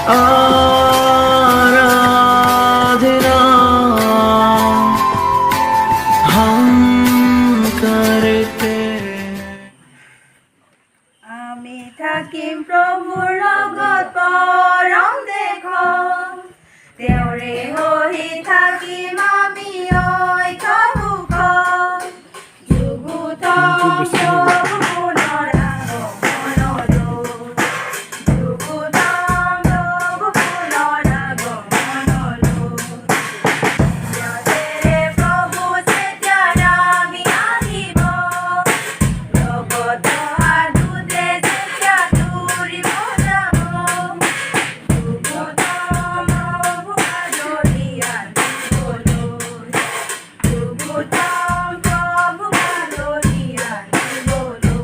आराधना हम करते আমি থাকিম প্ৰভুৰ লগত পৰম দেশত, তেওঁৰে হৈ থাকিম আমি ঐক্য সুখত। যুগুতম প্ৰভু পুনৰ আগমনলৈ, যুগুতম প্ৰভু পুনৰ আগমনলৈ। ইয়াতেৰে প্ৰভু যেতিয়া নামি আহিব, লগত অহা দূতে যেতিয়া তুৰিব যাব, যুগুতম প্ৰভু আদৰি আনিবলৈ, যুগুতম প্ৰভু আদৰি আনিবলৈ।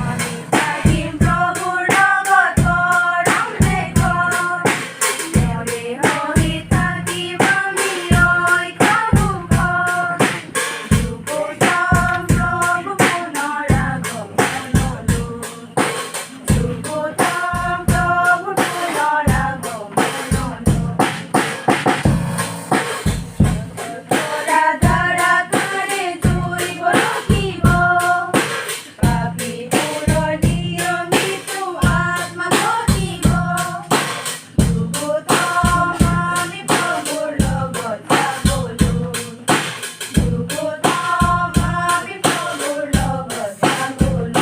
আমি থাকিম প্ৰভুৰ লগত পৰম দেশত, তেওঁৰে হৈ থাকিম আমি ঐক্য সুখত। যুগুতম প্ৰভু পুনৰ আগমনলৈ, যুগুতম প্ৰভু পুনৰ আগমনলৈ। আৰাধনাৰে জুৰিব লাগিব, পাপীবোৰৰ নিয়মিত আত্মা ঘটিব। যুগুতম আমি প্ৰভুৰ লগত যাবলৈ, যুগুতম আমি প্ৰভুৰ লগত যাবলৈ।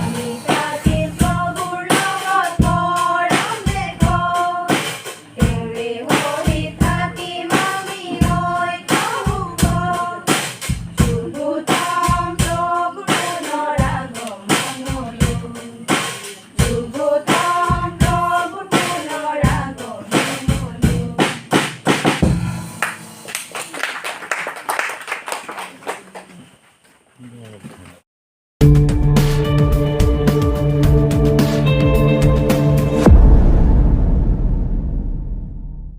আমি থাকিম প্ৰভুৰ লগত পৰম দেশত, তেওঁৰে হৈ থাকিম আমি ঐক্য সুখত। যুগুতম প্ৰভু পুনৰ আগমনলৈ, যুগুতম প্ৰভু পুনৰ আগমনলৈ।